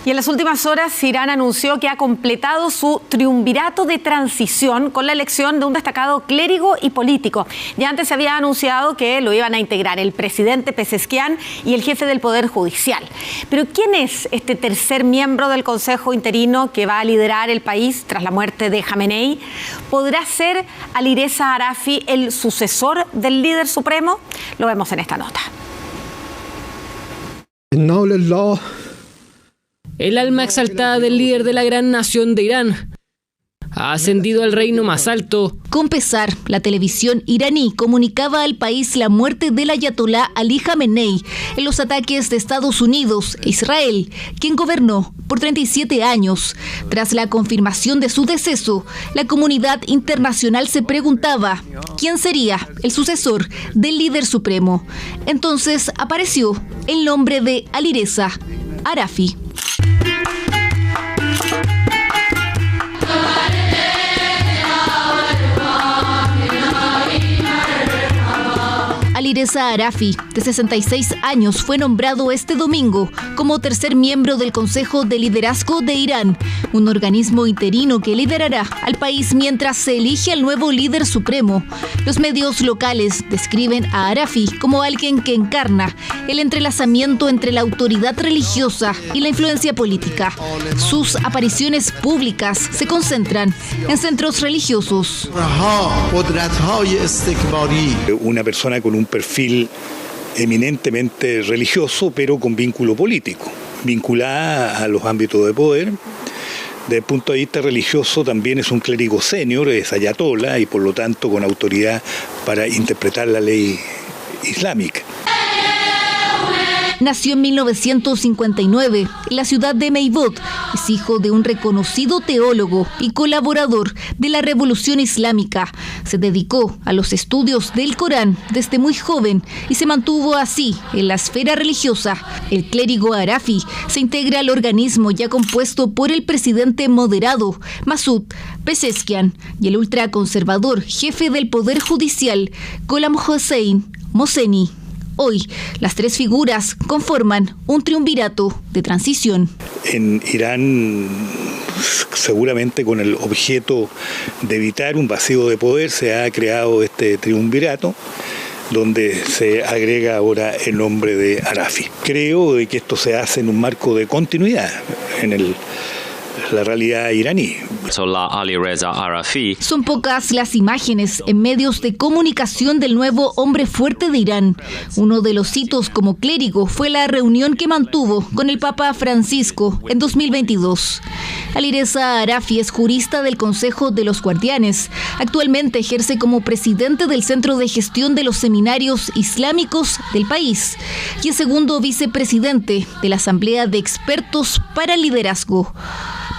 Y en las últimas horas, Irán anunció que ha completado su triunvirato de transición con la elección de un destacado clérigo y político. Ya antes se había anunciado que lo iban a integrar el presidente Pezeshkian y el jefe del Poder Judicial. Pero ¿quién es este tercer miembro del Consejo Interino que va a liderar el país tras la muerte de Jamenei? ¿Podrá ser Alireza Arafi el sucesor del líder supremo? Lo vemos en esta nota. El alma exaltada del líder de la gran nación de Irán ha ascendido al reino más alto. Con pesar, la televisión iraní comunicaba al país la muerte del ayatolá Ali Jamenei en los ataques de Estados Unidos e Israel, quien gobernó por 37 años. Tras la confirmación de su deceso, la comunidad internacional se preguntaba quién sería el sucesor del líder supremo. Entonces apareció el nombre de Alireza Arafi. Alireza Arafi, de 66 años, fue nombrado este domingo como tercer miembro del Consejo de Liderazgo de Irán, un organismo interino que liderará al país mientras se elige al nuevo líder supremo. Los medios locales describen a Arafi como alguien que encarna el entrelazamiento entre la autoridad religiosa y la influencia política. Sus apariciones públicas se concentran en centros religiosos. Una persona con un perfil eminentemente religioso, pero con vínculo político, vinculada a los ámbitos de poder. Desde el punto de vista religioso también es un clérigo senior, es ayatolá y por lo tanto con autoridad para interpretar la ley islámica. Nació en 1959 en la ciudad de Meibot. Es hijo de un reconocido teólogo y colaborador de la Revolución Islámica. Se dedicó a los estudios del Corán desde muy joven y se mantuvo así en la esfera religiosa. El clérigo Arafi se integra al organismo ya compuesto por el presidente moderado Masoud Pezeshkian y el ultraconservador jefe del Poder Judicial Gholam Hossein Mohseni. Hoy, las tres figuras conforman un triunvirato de transición. En Irán, seguramente con el objeto de evitar un vacío de poder, se ha creado este triunvirato, donde se agrega ahora el nombre de Arafi. Creo que esto se hace en un marco de continuidad en la realidad iraní. Son pocas las imágenes en medios de comunicación del nuevo hombre fuerte de Irán. Uno de los hitos como clérigo fue la reunión que mantuvo con el Papa Francisco en 2022. Alireza Arafi es jurista del Consejo de los Guardianes. Actualmente ejerce como presidente del Centro de Gestión de los Seminarios Islámicos del país y es segundo vicepresidente de la Asamblea de Expertos para el Liderazgo.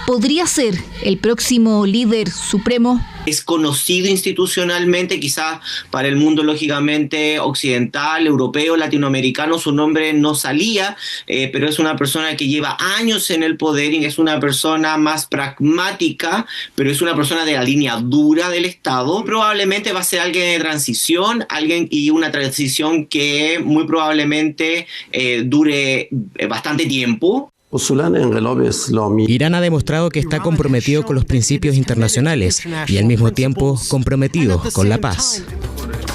¿Podría ser el próximo líder supremo? Es conocido institucionalmente, quizás para el mundo lógicamente occidental, europeo, latinoamericano, su nombre no salía, pero es una persona que lleva años en el poder y es una persona más pragmática, pero es una persona de la línea dura del Estado. Probablemente va a ser alguien de transición, una transición que muy probablemente dure bastante tiempo. Irán ha demostrado que está comprometido con los principios internacionales y al mismo tiempo comprometido con la paz.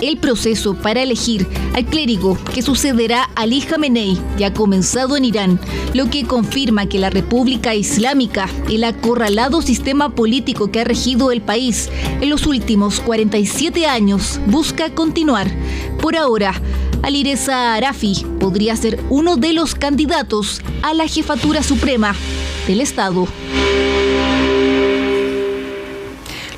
El proceso para elegir al clérigo que sucederá a Ali Jamenei ya ha comenzado en Irán, lo que confirma que la República Islámica, el acorralado sistema político que ha regido el país en los últimos 47 años, busca continuar. Por ahora, Alireza Arafi podría ser uno de los candidatos a la jefatura suprema del Estado.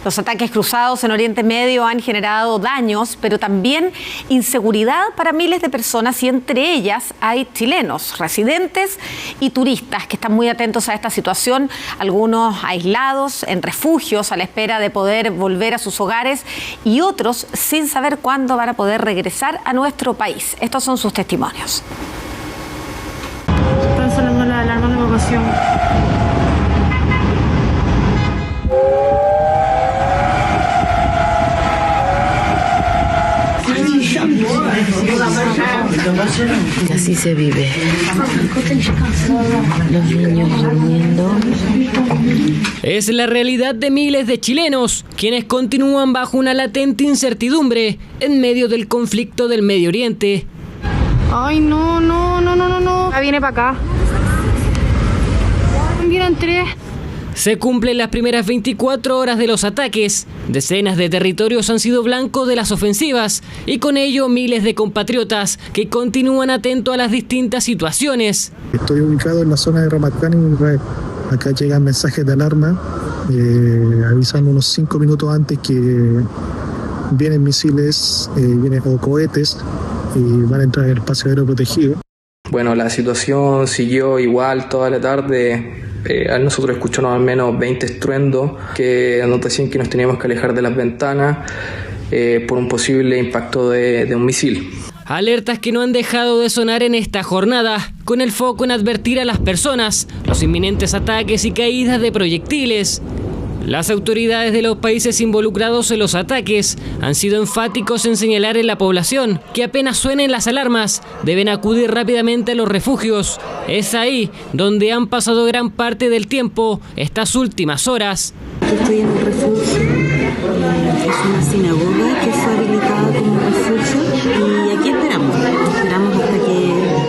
Los ataques cruzados en Oriente Medio han generado daños, pero también inseguridad para miles de personas y entre ellas hay chilenos, residentes y turistas que están muy atentos a esta situación, algunos aislados en refugios a la espera de poder volver a sus hogares y otros sin saber cuándo van a poder regresar a nuestro país. Estos son sus testimonios. Están sonando las alarmas de evacuación. Así se vive. Los niños durmiendo. Es la realidad de miles de chilenos, quienes continúan bajo una latente incertidumbre en medio del conflicto del Medio Oriente. Ay, no. Viene para acá. Vienen 3. Se cumplen las primeras 24 horas de los ataques. Decenas de territorios han sido blanco de las ofensivas y con ello miles de compatriotas que continúan atentos a las distintas situaciones. Estoy ubicado en la zona de Ramatgan, en Israel. Acá llegan mensajes de alarma, avisan unos 5 minutos antes que vienen misiles o cohetes y van a entrar en el espacio aéreo protegido. Bueno, la situación siguió igual toda la tarde. Nosotros escuchamos al menos 20 estruendos que nos decían que nos teníamos que alejar de las ventanas por un posible impacto de un misil. Alertas que no han dejado de sonar en esta jornada, con el foco en advertir a las personas los inminentes ataques y caídas de proyectiles. Las autoridades de los países involucrados en los ataques han sido enfáticos en señalar en la población que apenas suenen las alarmas deben acudir rápidamente a los refugios. Es ahí donde han pasado gran parte del tiempo estas últimas horas. Estoy en un refugio, es una sinagoga que fue habilitada como refugio y aquí esperamos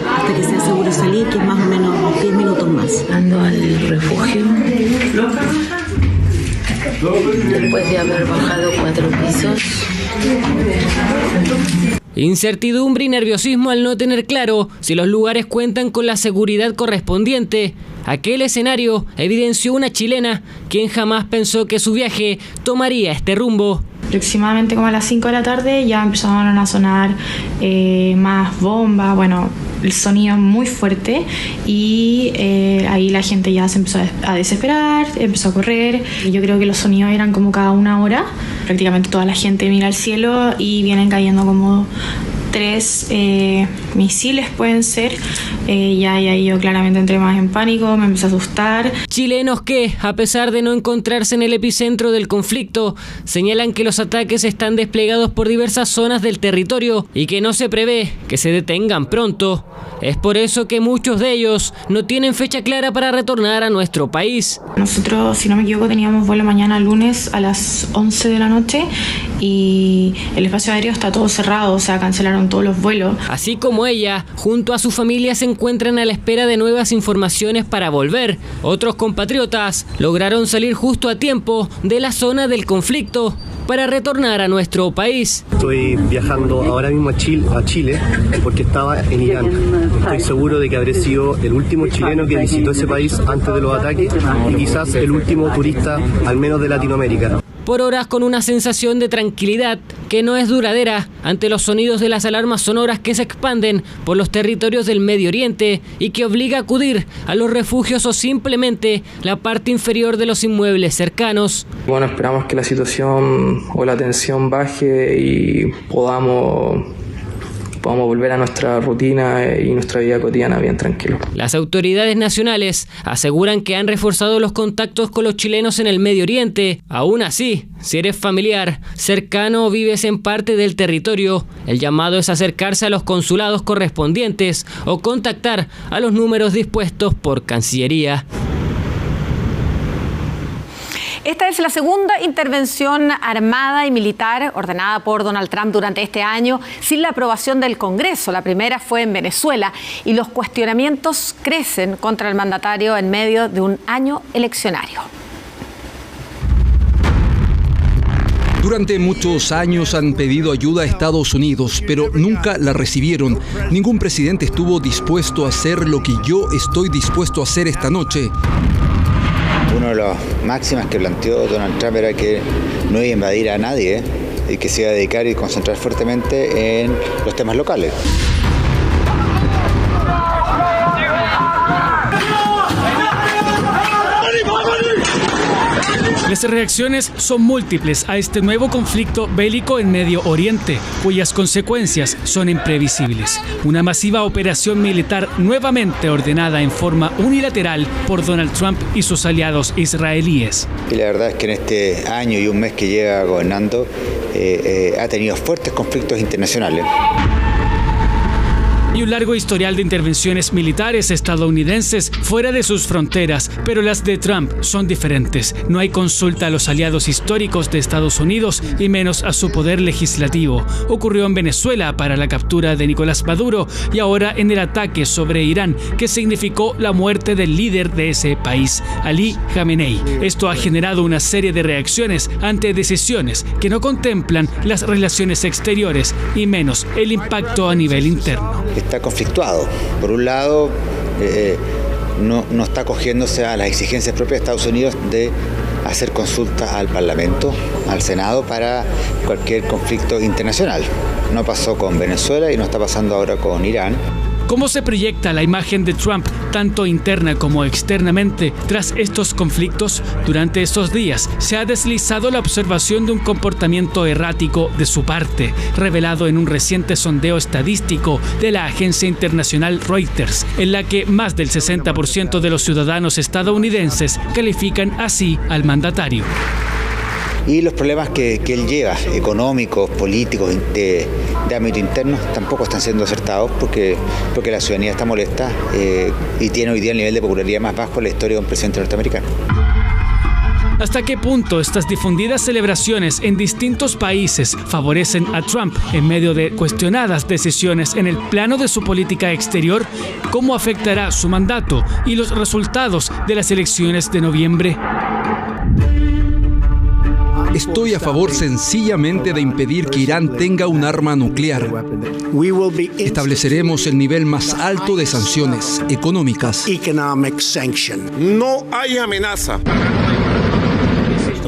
hasta que sea seguro salir, que es más o menos 10 minutos más. Ando al refugio. Después de haber bajado 4 pisos. Incertidumbre y nerviosismo al no tener claro si los lugares cuentan con la seguridad correspondiente. Aquel escenario evidenció una chilena quien jamás pensó que su viaje tomaría este rumbo. Aproximadamente como a las 5 de la tarde ya empezaron a sonar más bombas, el sonido muy fuerte y ahí la gente ya se empezó a desesperar, empezó a correr. Y yo creo que los sonidos eran como cada 1 hora. Prácticamente toda la gente mira al cielo y vienen cayendo como 3 misiles pueden ser. Y ahí yo claramente entré más en pánico, me empecé a asustar. Chilenos que, a pesar de no encontrarse en el epicentro del conflicto, señalan que los ataques están desplegados por diversas zonas del territorio y que no se prevé que se detengan pronto. Es por eso que muchos de ellos no tienen fecha clara para retornar a nuestro país. Nosotros, si no me equivoco, teníamos vuelo mañana lunes a las 11 de la noche y el espacio aéreo está todo cerrado, o sea, cancelaron todos los vuelos. Así como ella, junto a su familia se encuentran a la espera de nuevas informaciones para volver. Otros compatriotas lograron salir justo a tiempo de la zona del conflicto para retornar a nuestro país. Estoy viajando ahora mismo a Chile porque estaba en Irán. Estoy seguro de que habré sido el último chileno que visitó ese país antes de los ataques y quizás el último turista, al menos de Latinoamérica. Por horas con una sensación de tranquilidad que no es duradera ante los sonidos de las alarmas sonoras que se expanden por los territorios del Medio Oriente y que obliga a acudir a los refugios o simplemente la parte inferior de los inmuebles cercanos. Bueno, esperamos que la situación o la tensión baje y podamos volver a nuestra rutina y nuestra vida cotidiana bien tranquilo. Las autoridades nacionales aseguran que han reforzado los contactos con los chilenos en el Medio Oriente. Aún así, si eres familiar, cercano o vives en parte del territorio, el llamado es acercarse a los consulados correspondientes o contactar a los números dispuestos por Cancillería. Esta es la segunda intervención armada y militar ordenada por Donald Trump durante este año sin la aprobación del Congreso. La primera fue en Venezuela y los cuestionamientos crecen contra el mandatario en medio de un año eleccionario. Durante muchos años han pedido ayuda a Estados Unidos, pero nunca la recibieron. Ningún presidente estuvo dispuesto a hacer lo que yo estoy dispuesto a hacer esta noche. Una de las máximas que planteó Donald Trump era que no iba a invadir a nadie y que se iba a dedicar y concentrar fuertemente en los temas locales. Las reacciones son múltiples a este nuevo conflicto bélico en Medio Oriente, cuyas consecuencias son imprevisibles. Una masiva operación militar nuevamente ordenada en forma unilateral por Donald Trump y sus aliados israelíes. Y la verdad es que en este año y un mes que lleva gobernando ha tenido fuertes conflictos internacionales. y un largo historial de intervenciones militares estadounidenses fuera de sus fronteras, pero las de Trump son diferentes. No hay consulta a los aliados históricos de Estados Unidos y menos a su poder legislativo. Ocurrió en Venezuela para la captura de Nicolás Maduro y ahora en el ataque sobre Irán, que significó la muerte del líder de ese país, Ali Khamenei. Esto ha generado una serie de reacciones ante decisiones que no contemplan las relaciones exteriores y menos el impacto a nivel interno. Está conflictuado. Por un lado, no está acogiéndose a las exigencias propias de Estados Unidos de hacer consultas al Parlamento, al Senado, para cualquier conflicto internacional. No pasó con Venezuela y no está pasando ahora con Irán. ¿Cómo se proyecta la imagen de Trump, tanto interna como externamente, tras estos conflictos? Durante estos días se ha deslizado la observación de un comportamiento errático de su parte, revelado en un reciente sondeo estadístico de la agencia internacional Reuters, en la que más del 60% de los ciudadanos estadounidenses califican así al mandatario. Y los problemas que él lleva, económicos, políticos, de ámbito interno, tampoco están siendo acertados porque la ciudadanía está molesta y tiene hoy día el nivel de popularidad más bajo en la historia de un presidente norteamericano. ¿Hasta qué punto estas difundidas celebraciones en distintos países favorecen a Trump en medio de cuestionadas decisiones en el plano de su política exterior? ¿Cómo afectará su mandato y los resultados de las elecciones de noviembre? Estoy a favor sencillamente de impedir que Irán tenga un arma nuclear. Estableceremos el nivel más alto de sanciones económicas. No hay amenaza.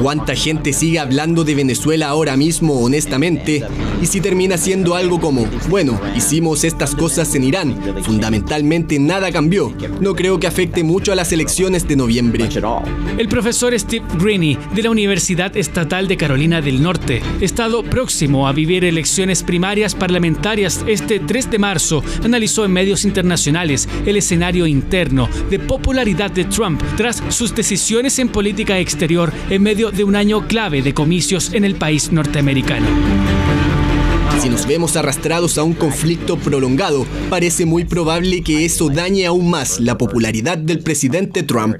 ¿Cuánta gente sigue hablando de Venezuela ahora mismo, honestamente? Y si termina siendo algo como, bueno, hicimos estas cosas en Irán, fundamentalmente nada cambió. No creo que afecte mucho a las elecciones de noviembre. El profesor Steve Greene, de la Universidad Estatal de Carolina del Norte, estado próximo a vivir elecciones primarias parlamentarias este 3 de marzo, analizó en medios internacionales el escenario interno de popularidad de Trump tras sus decisiones en política exterior en medio de un año clave de comicios en el país norteamericano. Si nos vemos arrastrados a un conflicto prolongado, parece muy probable que eso dañe aún más la popularidad del presidente Trump.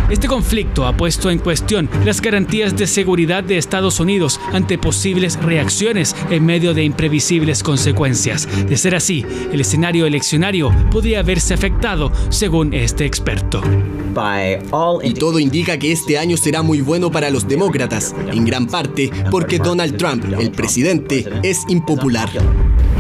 Este conflicto ha puesto en cuestión las garantías de seguridad de Estados Unidos ante posibles reacciones en medio de imprevisibles consecuencias. De ser así, el escenario eleccionario podría verse afectado, según este experto. Y todo indica que este año será muy bueno para los demócratas, en gran parte porque Donald Trump, el presidente, es impopular.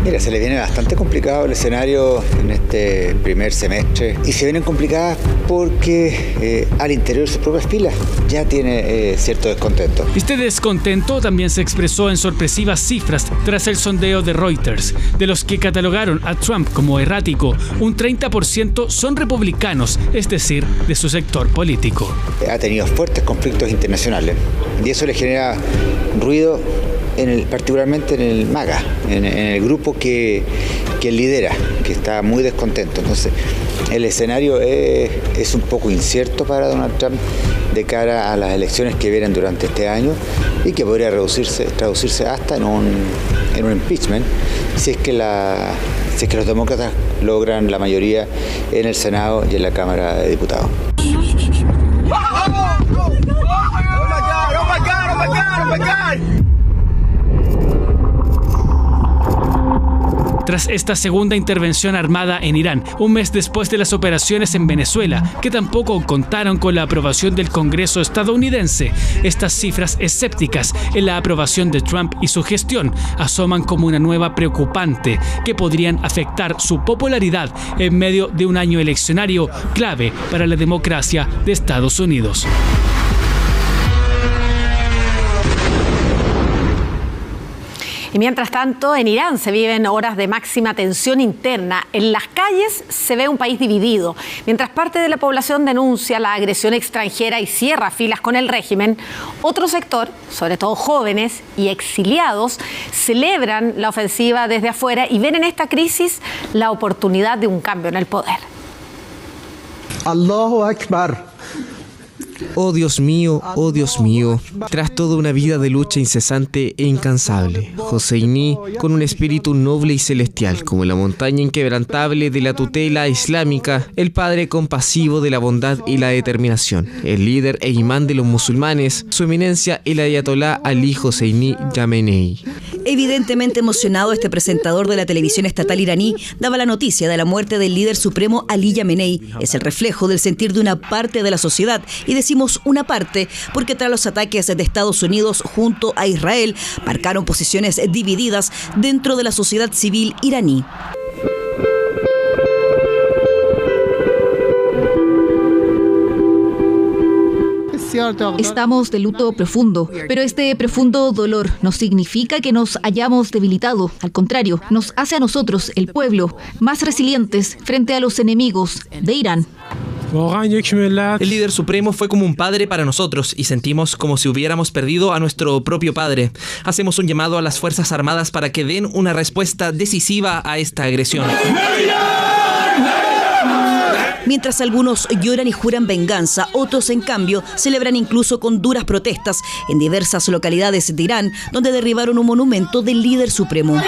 Mira, se le viene bastante complicado el escenario en este primer semestre y se vienen complicadas porque al interior de sus propias filas ya tiene cierto descontento. Este descontento también se expresó en sorpresivas cifras tras el sondeo de Reuters. De los que catalogaron a Trump como errático, un 30% son republicanos, es decir, de su sector político. Ha tenido fuertes conflictos internacionales y eso le genera ruido particularmente en el MAGA, en el grupo que lidera, que está muy descontento. Entonces, el escenario es un poco incierto para Donald Trump de cara a las elecciones que vienen durante este año y que podría traducirse hasta en un impeachment si es que los demócratas logran la mayoría en el Senado y en la Cámara de Diputados. Tras esta segunda intervención armada en Irán, un mes después de las operaciones en Venezuela, que tampoco contaron con la aprobación del Congreso estadounidense, estas cifras escépticas en la aprobación de Trump y su gestión asoman como una nueva preocupante que podrían afectar su popularidad en medio de un año eleccionario clave para la democracia de Estados Unidos. Y mientras tanto, en Irán se viven horas de máxima tensión interna. En las calles se ve un país dividido. Mientras parte de la población denuncia la agresión extranjera y cierra filas con el régimen, otro sector, sobre todo jóvenes y exiliados, celebran la ofensiva desde afuera y ven en esta crisis la oportunidad de un cambio en el poder. Allahu Akbar. Oh Dios mío, tras toda una vida de lucha incesante e incansable, Hosseini, con un espíritu noble y celestial, celestial, como la montaña inquebrantable de la tutela islámica, el padre compasivo de la bondad y la determinación, el líder e imán de los musulmanes, su eminencia el ayatolá Ali Hosseini Khamenei. Evidentemente emocionado, este presentador de la televisión estatal iraní daba la noticia de la muerte del líder supremo Ali Khamenei. Es el reflejo del sentir de una parte de la sociedad, y decimos una parte porque tras los ataques de Estados Unidos junto a Israel marcaron posiciones divididas dentro de la sociedad civil iraní. Estamos de luto profundo, pero este profundo dolor no significa que nos hayamos debilitado. Al contrario, nos hace a nosotros, el pueblo, más resilientes frente a los enemigos de Irán. El líder supremo fue como un padre para nosotros y sentimos como si hubiéramos perdido a nuestro propio padre. Hacemos un llamado a las Fuerzas Armadas para que den una respuesta decisiva a esta agresión. Mientras algunos lloran y juran venganza, otros, en cambio, celebran incluso con duras protestas en diversas localidades de Irán, donde derribaron un monumento del líder supremo.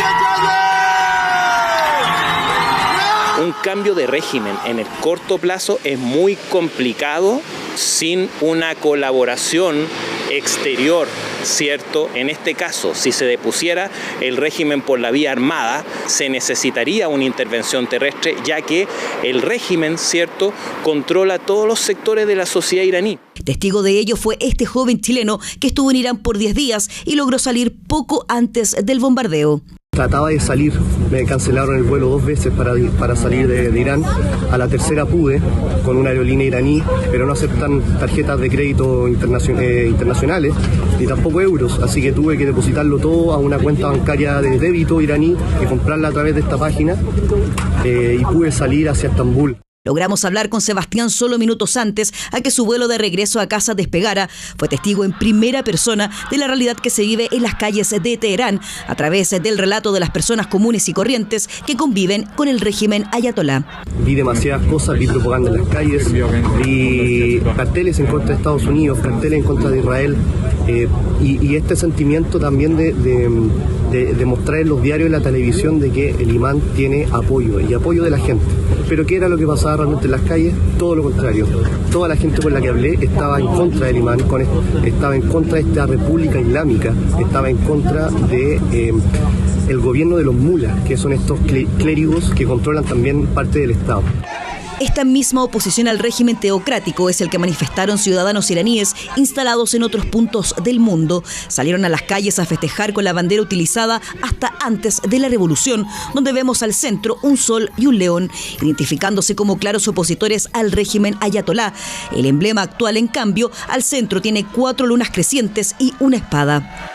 Un cambio de régimen en el corto plazo es muy complicado sin una colaboración exterior, ¿cierto? En este caso, si se depusiera el régimen por la vía armada, se necesitaría una intervención terrestre, ya que el régimen, ¿cierto?, controla todos los sectores de la sociedad iraní. Testigo de ello fue este joven chileno que estuvo en Irán por 10 días y logró salir poco antes del bombardeo. Trataba de salir, me cancelaron el vuelo 2 veces para salir de Irán. A la tercera pude, con una aerolínea iraní, pero no aceptan tarjetas de crédito internacionales, ni tampoco euros, así que tuve que depositarlo todo a una cuenta bancaria de débito iraní y comprarla a través de esta página, y pude salir hacia Estambul. Logramos hablar con Sebastián solo minutos antes a que su vuelo de regreso a casa despegara. Fue testigo en primera persona de la realidad que se vive en las calles de Teherán a través del relato de las personas comunes y corrientes que conviven con el régimen ayatolá. Vi demasiadas cosas, vi propaganda en las calles, vi carteles en contra de Estados Unidos, carteles en contra de Israel, y este sentimiento también de mostrar en los diarios y en la televisión de que el imán tiene apoyo y apoyo de la gente. Pero ¿qué era lo que pasaba realmente en las calles? Todo lo contrario. Toda la gente con la que hablé estaba en contra del imán, estaba en contra de esta república islámica, estaba en contra de el gobierno de los mulas, que son estos clérigos que controlan también parte del Estado. Esta misma oposición al régimen teocrático es el que manifestaron ciudadanos iraníes instalados en otros puntos del mundo. Salieron a las calles a festejar con la bandera utilizada hasta antes de la revolución, donde vemos al centro un sol y un león, identificándose como claros opositores al régimen ayatolá. El emblema actual, en cambio, al centro tiene 4 lunas crecientes y una espada.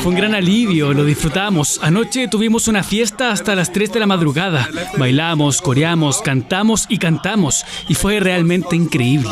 Fue un gran alivio, lo disfrutamos. Anoche tuvimos una fiesta hasta las 3 de la madrugada. Bailamos, coreamos, cantamos y cantamos. Y fue realmente increíble.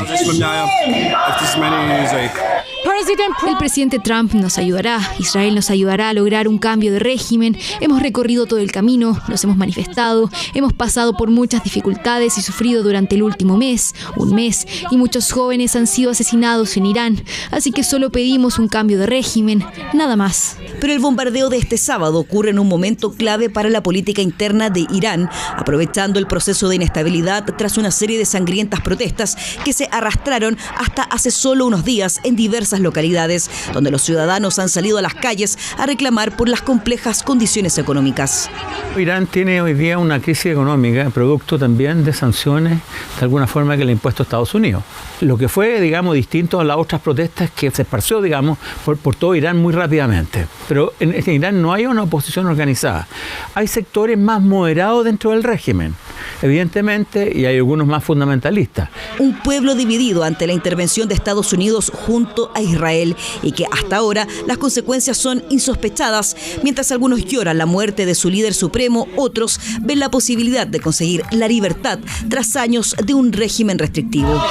El presidente Trump nos ayudará, Israel nos ayudará a lograr un cambio de régimen. Hemos recorrido todo el camino, nos hemos manifestado, hemos pasado por muchas dificultades y sufrido durante el último mes, un mes, y muchos jóvenes han sido asesinados en Irán. Así que solo pedimos un cambio de régimen, nada más. Pero el bombardeo de este sábado ocurre en un momento clave para la política interna de Irán, aprovechando el proceso de inestabilidad tras una serie de sangrientas protestas que se arrastraron hasta hace solo unos días en diversas localidades, donde los ciudadanos han salido a las calles a reclamar por las complejas condiciones económicas. Irán tiene hoy día una crisis económica, producto también de sanciones, de alguna forma, que le ha impuesto Estados Unidos. Lo que fue, digamos, distinto a las otras protestas que se esparció, digamos, por todo Irán muy rápidamente. Pero en Irán no hay una oposición organizada. Hay sectores más moderados dentro del régimen, evidentemente, y hay algunos más fundamentalistas. Un pueblo dividido ante la intervención de Estados Unidos junto a Israel, y que hasta ahora las consecuencias son insospechadas. Mientras algunos lloran la muerte de su líder supremo, otros ven la posibilidad de conseguir la libertad tras años de un régimen restrictivo.